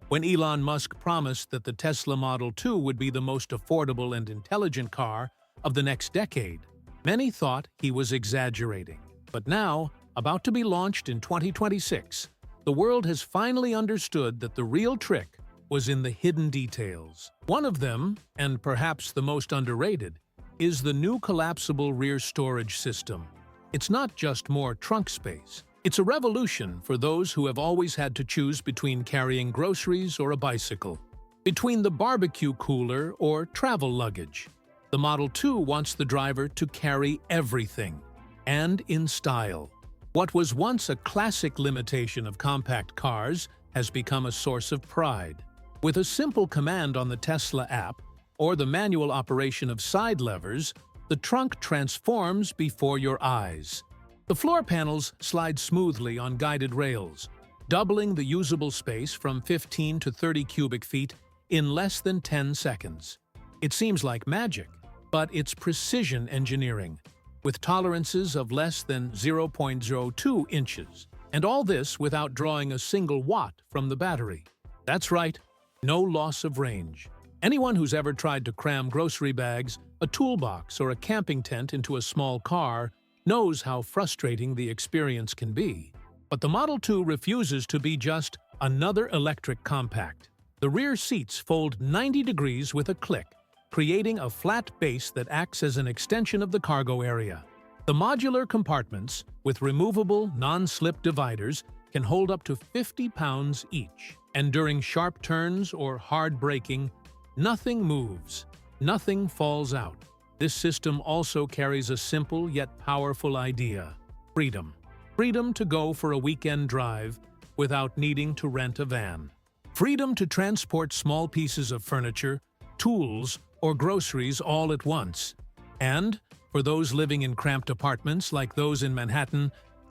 When Elon Musk promised that the Tesla Model 2 would be the most affordable and intelligent car of the next decade, many thought he was exaggerating. But now, about to be launched in 2026, the world has finally understood that the real trick was in the hidden details. One of them, and perhaps the most underrated, is the new collapsible rear storage system. It's not just more trunk space. It's a revolution for those who have always had to choose between carrying groceries or a bicycle, between the barbecue cooler or travel luggage. The Model 2 wants the driver to carry everything, and in style. What was once a classic limitation of compact cars has become a source of pride. With a simple command on the Tesla app or the manual operation of side levers, the trunk transforms before your eyes. The floor panels slide smoothly on guided rails, doubling the usable space from 15 to 30 cubic feet in less than 10 seconds. It seems like magic, but it's precision engineering, with tolerances of less than 0.02 inches, and all this without drawing a single watt from the battery. That's right, no loss of range. Anyone who's ever tried to cram grocery bags, a toolbox, or a camping tent into a small car knows how frustrating the experience can be. But the Model 2 refuses to be just another electric compact. The rear seats fold 90 degrees with a click, creating a flat base that acts as an extension of the cargo area. The modular compartments, with removable, non-slip dividers, can hold up to 50 pounds each. And during sharp turns or hard braking, nothing moves, nothing falls out. This system also carries a simple yet powerful idea: freedom. Freedom to go for a weekend drive without needing to rent a van. Freedom to transport small pieces of furniture, tools, or groceries all at once. And, for those living in cramped apartments like those in Manhattan,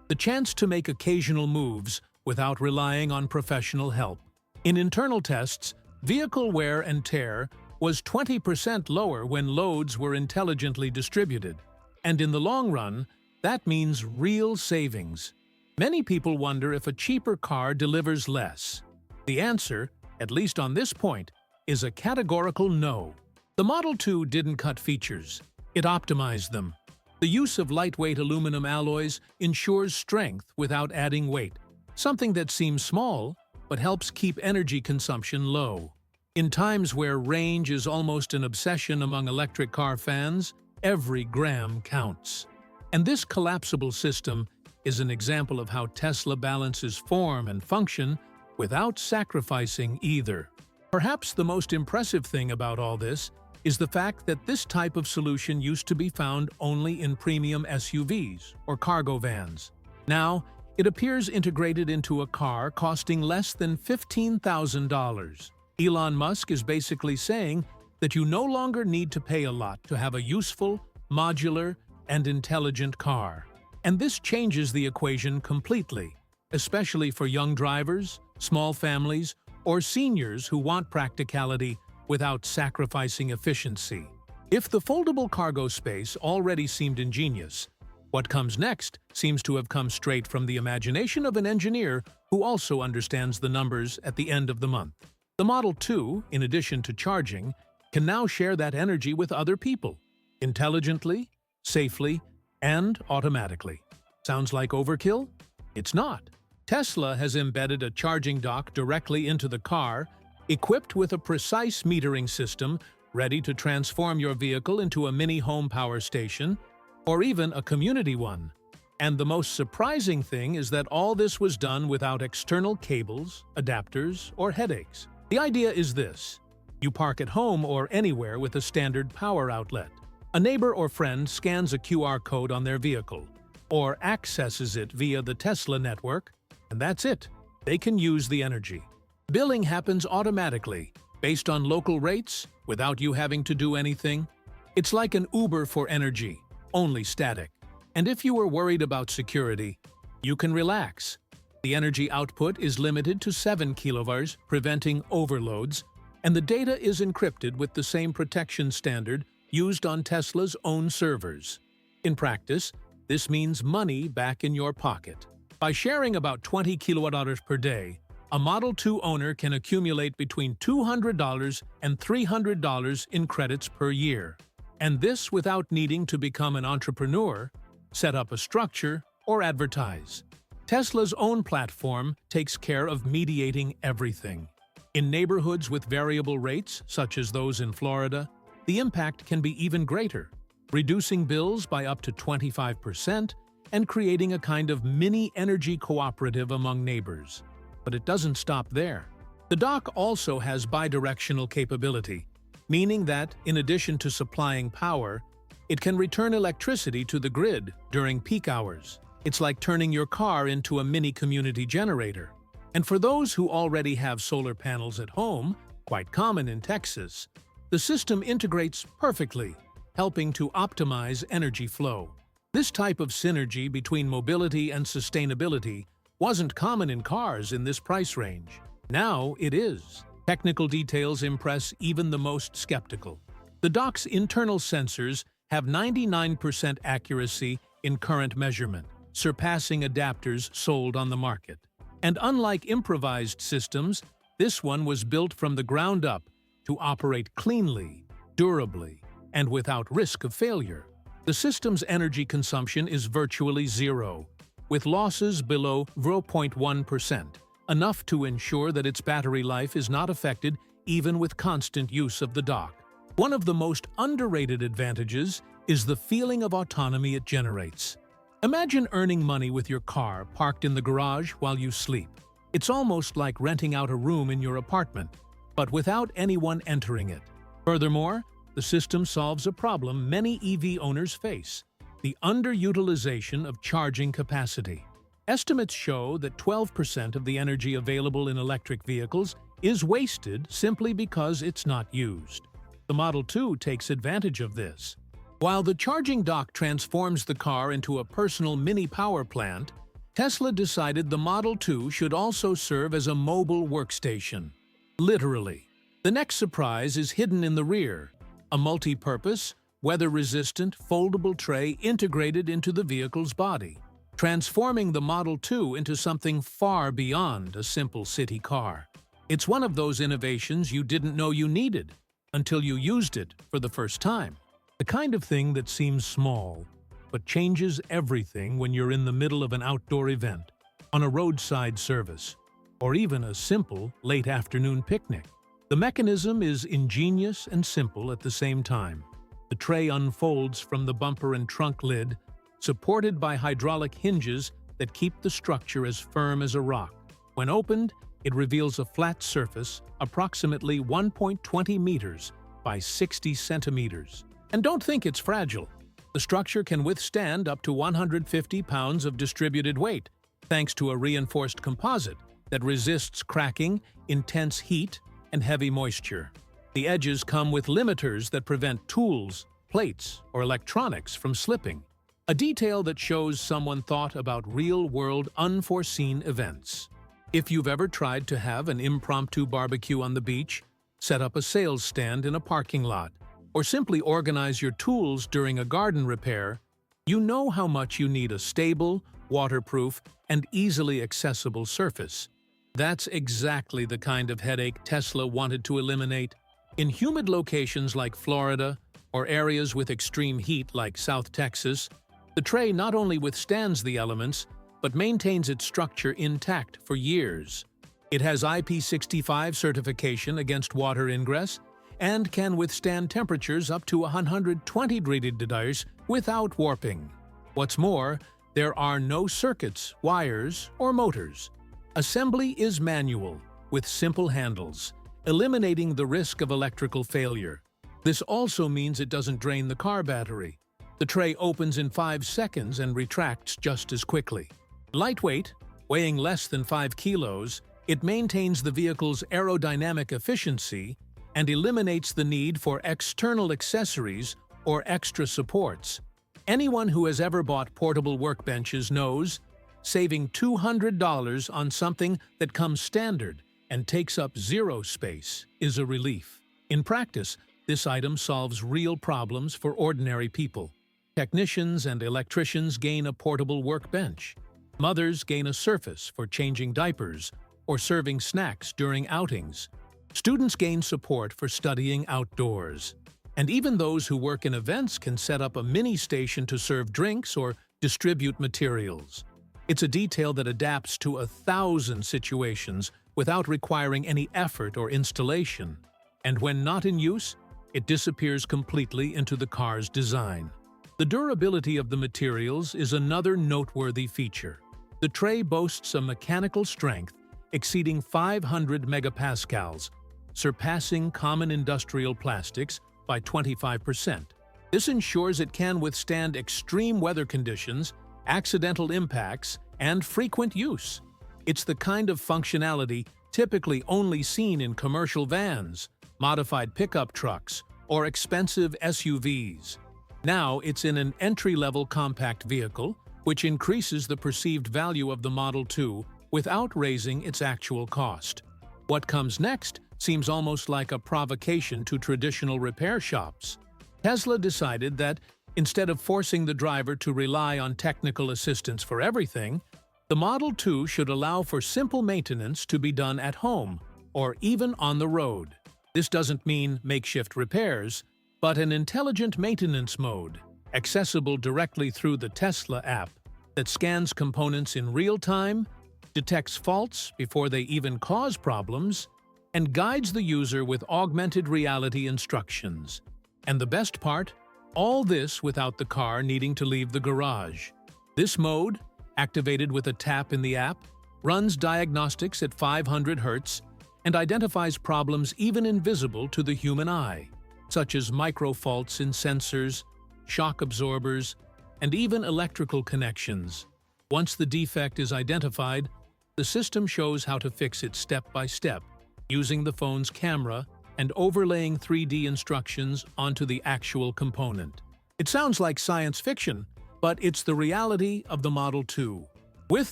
the chance to make occasional moves without relying on professional help. In internal tests, vehicle wear and tear was 20% lower when loads were intelligently distributed. And in the long run, that means real savings. Many people wonder if a cheaper car delivers less. The answer, at least on this point, is a categorical no. The Model 2 didn't cut features, it optimized them. The use of lightweight aluminum alloys ensures strength without adding weight, something that seems small but helps keep energy consumption low. In times where range is almost an obsession among electric car fans, every gram counts. And this collapsible system is an example of how Tesla balances form and function without sacrificing either. Perhaps the most impressive thing about all this is the fact that this type of solution used to be found only in premium SUVs or cargo vans. Now, it appears integrated into a car costing less than $15,000. Elon Musk is basically saying that you no longer need to pay a lot to have a useful, modular, and intelligent car. And this changes the equation completely, especially for young drivers, small families, or seniors who want practicality without sacrificing efficiency. If the foldable cargo space already seemed ingenious, what comes next seems to have come straight from the imagination of an engineer who also understands the numbers at the end of the month. The Model 2, in addition to charging, can now share that energy with other people, intelligently, safely, and automatically. Sounds like overkill? It's not. Tesla has embedded a charging dock directly into the car, equipped with a precise metering system ready to transform your vehicle into a mini home power station, or even a community one. And the most surprising thing is that all this was done without external cables, adapters, or headaches. The idea is this: you park at home or anywhere with a standard power outlet. A neighbor or friend scans a QR code on their vehicle, or accesses it via the Tesla network, and that's it. They can use the energy. Billing happens automatically, based on local rates, without you having to do anything. It's like an Uber for energy, only static. And if you were worried about security, you can relax. The energy output is limited to 7 kilovolts, preventing overloads, and the data is encrypted with the same protection standard used on Tesla's own servers. In practice, this means money back in your pocket. By sharing about 20 kilowatt-hours per day, a Model 2 owner can accumulate between $200 and $300 in credits per year. And this without needing to become an entrepreneur, set up a structure, or advertise. Tesla's own platform takes care of mediating everything. In neighborhoods with variable rates, such as those in Florida, the impact can be even greater, reducing bills by up to 25% and creating a kind of mini-energy cooperative among neighbors. But it doesn't stop there. The dock also has bidirectional capability, meaning that, in addition to supplying power, it can return electricity to the grid during peak hours. It's like turning your car into a mini-community generator. And for those who already have solar panels at home, quite common in Texas, the system integrates perfectly, helping to optimize energy flow. This type of synergy between mobility and sustainability wasn't common in cars in this price range. Now it is. Technical details impress even the most skeptical. The dock's internal sensors have 99% accuracy in current measurement, surpassing adapters sold on the market. And unlike improvised systems, this one was built from the ground up to operate cleanly, durably, and without risk of failure. The system's energy consumption is virtually zero, with losses below 0.1%, enough to ensure that its battery life is not affected even with constant use of the dock. One of the most underrated advantages is the feeling of autonomy it generates. Imagine earning money with your car parked in the garage while you sleep. It's almost like renting out a room in your apartment, but without anyone entering it. Furthermore, the system solves a problem many EV owners face: the underutilization of charging capacity. Estimates show that 12% of the energy available in electric vehicles is wasted simply because it's not used. The Model 2 takes advantage of this. While the charging dock transforms the car into a personal mini power plant, Tesla decided the Model 2 should also serve as a mobile workstation. Literally. The next surprise is hidden in the rear: a multi-purpose, weather-resistant, foldable tray integrated into the vehicle's body, transforming the Model 2 into something far beyond a simple city car. It's one of those innovations you didn't know you needed until you used it for the first time. The kind of thing that seems small, but changes everything when you're in the middle of an outdoor event, on a roadside service, or even a simple late afternoon picnic. The mechanism is ingenious and simple at the same time. The tray unfolds from the bumper and trunk lid, supported by hydraulic hinges that keep the structure as firm as a rock. When opened, it reveals a flat surface approximately 1.20 meters by 60 centimeters. And don't think it's fragile. The structure can withstand up to 150 pounds of distributed weight, thanks to a reinforced composite that resists cracking, intense heat, and heavy moisture. The edges come with limiters that prevent tools, plates, or electronics from slipping, a detail that shows someone thought about real-world unforeseen events. If you've ever tried to have an impromptu barbecue on the beach, set up a sales stand in a parking lot, or simply organize your tools during a garden repair, you know how much you need a stable, waterproof, and easily accessible surface. That's exactly the kind of headache Tesla wanted to eliminate. In humid locations like Florida, or areas with extreme heat like South Texas, the tray not only withstands the elements, but maintains its structure intact for years. It has IP65 certification against water ingress and can withstand temperatures up to 120 degrees without warping. What's more, there are no circuits, wires, or motors. Assembly is manual, with simple handles, eliminating the risk of electrical failure. This also means it doesn't drain the car battery. The tray opens in 5 seconds and retracts just as quickly. Lightweight, weighing less than 5 kilos, it maintains the vehicle's aerodynamic efficiency and eliminates the need for external accessories or extra supports. Anyone who has ever bought portable workbenches knows saving $200 on something that comes standard and takes up zero space is a relief. In practice, this item solves real problems for ordinary people. Technicians and electricians gain a portable workbench. Mothers gain a surface for changing diapers, or serving snacks during outings. Students gain support for studying outdoors. And even those who work in events can set up a mini station to serve drinks or distribute materials. It's a detail that adapts to 1,000 situations without requiring any effort or installation. And when not in use, it disappears completely into the car's design. The durability of the materials is another noteworthy feature. The tray boasts a mechanical strength exceeding 500 megapascals, surpassing common industrial plastics by 25%. This ensures it can withstand extreme weather conditions, accidental impacts, and frequent use. It's the kind of functionality typically only seen in commercial vans, modified pickup trucks, or expensive SUVs. Now it's in an entry-level compact vehicle, which increases the perceived value of the Model 2 without raising its actual cost. What comes next seems almost like a provocation to traditional repair shops. Tesla decided that, instead of forcing the driver to rely on technical assistance for everything, the Model 2 should allow for simple maintenance to be done at home or even on the road. This doesn't mean makeshift repairs, but an intelligent maintenance mode, accessible directly through the Tesla app, that scans components in real time, detects faults before they even cause problems, and guides the user with augmented reality instructions. And the best part? All this without the car needing to leave the garage. This mode, activated with a tap in the app, runs diagnostics at 500 Hz and identifies problems even invisible to the human eye, such as micro-faults in sensors, shock absorbers, and even electrical connections. Once the defect is identified, the system shows how to fix it step by step, using the phone's camera and overlaying 3D instructions onto the actual component. It sounds like science fiction, but it's the reality of the Model 2. With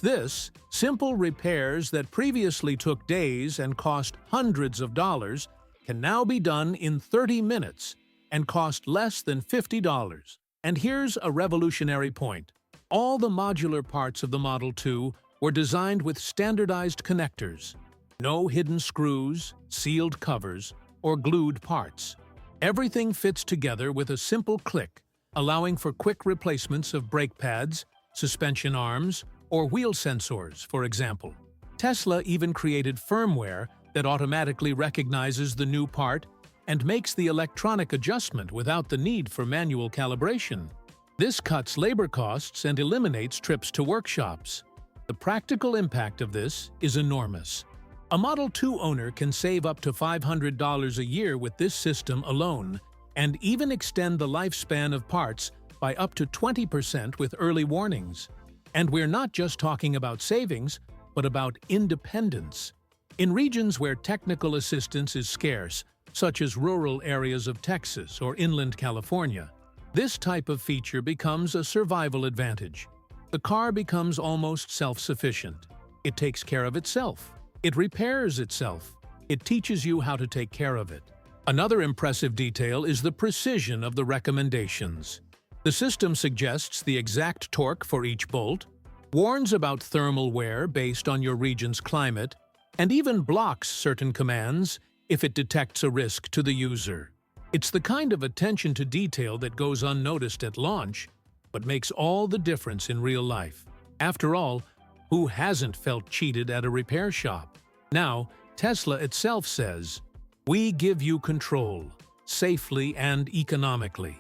this, simple repairs that previously took days and cost hundreds of dollars can now be done in 30 minutes and cost less than $50. And here's a revolutionary point. All the modular parts of the Model 2 were designed with standardized connectors. No hidden screws, sealed covers, or glued parts. Everything fits together with a simple click, allowing for quick replacements of brake pads, suspension arms, or wheel sensors, for example. Tesla even created firmware that automatically recognizes the new part and makes the electronic adjustment without the need for manual calibration. This cuts labor costs and eliminates trips to workshops. The practical impact of this is enormous. A Model 2 owner can save up to $500 a year with this system alone, and even extend the lifespan of parts by up to 20% with early warnings. And we're not just talking about savings, but about independence. In regions where technical assistance is scarce, such as rural areas of Texas or inland California, this type of feature becomes a survival advantage. The car becomes almost self-sufficient. It takes care of itself. It repairs itself. It teaches you how to take care of it. Another impressive detail is the precision of the recommendations. The system suggests the exact torque for each bolt, warns about thermal wear based on your region's climate, and even blocks certain commands if it detects a risk to the user. It's the kind of attention to detail that goes unnoticed at launch, but makes all the difference in real life. After all, who hasn't felt cheated at a repair shop? Now, Tesla itself says, "We give you control, safely and economically."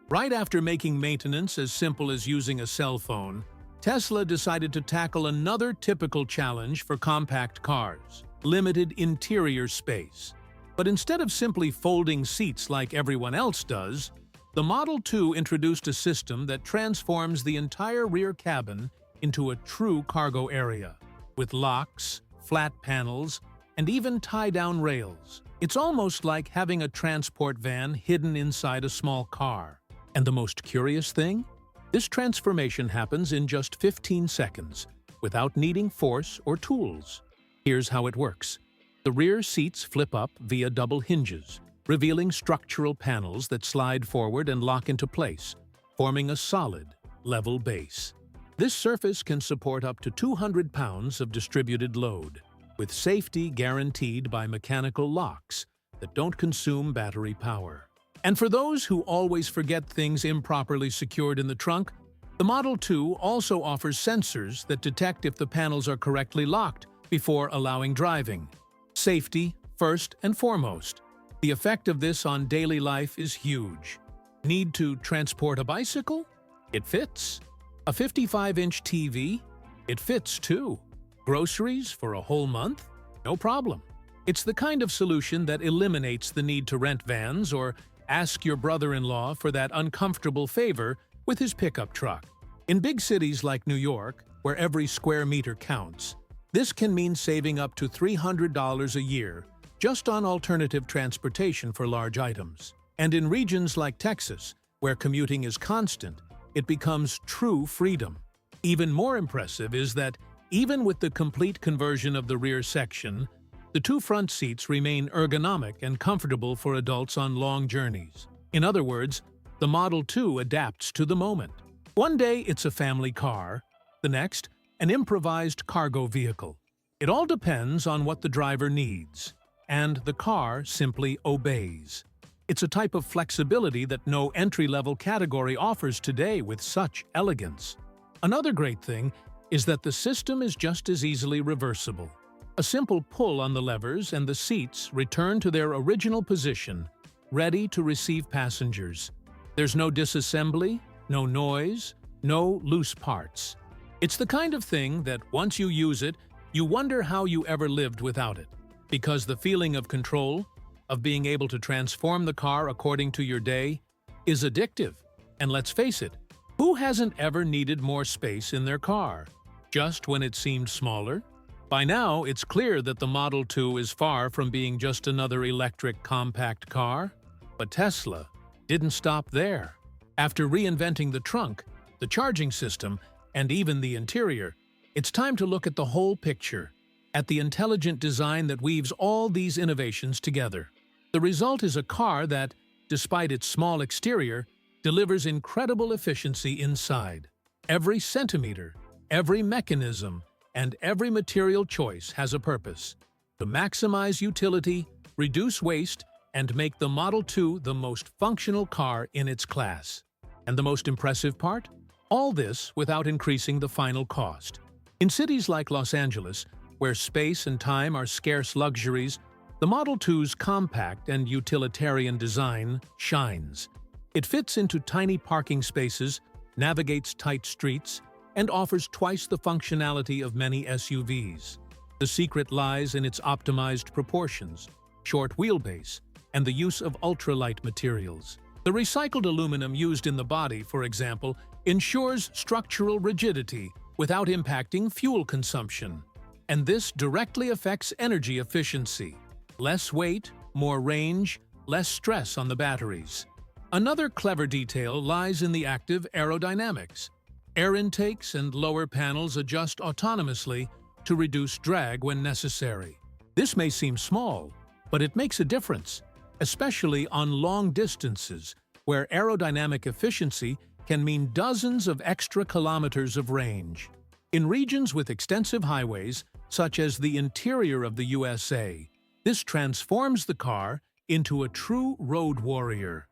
Right after making maintenance as simple as using a cell phone, Tesla decided to tackle another typical challenge for compact cars: limited interior space. But instead of simply folding seats like everyone else does, the Model 2 introduced a system that transforms the entire rear cabin into a true cargo area, with locks, flat panels, and even tie-down rails. It's almost like having a transport van hidden inside a small car. And the most curious thing? This transformation happens in just 15 seconds, without needing force or tools. Here's how it works. The rear seats flip up via double hinges, revealing structural panels that slide forward and lock into place, forming a solid, level base. This surface can support up to 200 pounds of distributed load, with safety guaranteed by mechanical locks that don't consume battery power. And for those who always forget things improperly secured in the trunk, the Model 2 also offers sensors that detect if the panels are correctly locked before allowing driving. Safety, first and foremost. The effect of this on daily life is huge. Need to transport a bicycle? It fits. A 55-inch TV? It fits too. Groceries for a whole month? No problem. It's the kind of solution that eliminates the need to rent vans or ask your brother-in-law for that uncomfortable favor with his pickup truck. In big cities like New York, where every square meter counts, this can mean saving up to $300 a year just on alternative transportation for large items. And in regions like Texas, where commuting is constant, it becomes true freedom. Even more impressive is that, even with the complete conversion of the rear section, the two front seats remain ergonomic and comfortable for adults on long journeys. In other words, the Model 2 adapts to the moment. One day it's a family car, the next, an improvised cargo vehicle. It all depends on what the driver needs, and the car simply obeys. It's a type of flexibility that no entry-level category offers today with such elegance. Another great thing is that the system is just as easily reversible. A simple pull on the levers and the seats return to their original position, ready to receive passengers. There's no disassembly, no noise, no loose parts. It's the kind of thing that once you use it, you wonder how you ever lived without it. Because the feeling of control, of being able to transform the car according to your day, is addictive. And let's face it, who hasn't ever needed more space in their car? Just when it seemed smaller? By now, it's clear that the Model 2 is far from being just another electric compact car. But Tesla didn't stop there. After reinventing the trunk, the charging system, and even the interior, it's time to look at the whole picture, at the intelligent design that weaves all these innovations together. The result is a car that, despite its small exterior, delivers incredible efficiency inside. Every centimeter, every mechanism, and every material choice has a purpose: to maximize utility, reduce waste, and make the Model 2 the most functional car in its class. And the most impressive part? All this without increasing the final cost. In cities like Los Angeles, where space and time are scarce luxuries, the Model 2's compact and utilitarian design shines. It fits into tiny parking spaces, navigates tight streets, and offers twice the functionality of many SUVs. The secret lies in its optimized proportions, short wheelbase, and the use of ultralight materials. The recycled aluminum used in the body, for example, ensures structural rigidity without impacting fuel consumption. And this directly affects energy efficiency. Less weight, more range, less stress on the batteries. Another clever detail lies in the active aerodynamics. Air intakes and lower panels adjust autonomously to reduce drag when necessary. This may seem small, but it makes a difference, especially on long distances where aerodynamic efficiency can mean dozens of extra kilometers of range. In regions with extensive highways, such as the interior of the USA, this transforms the car into a true road warrior.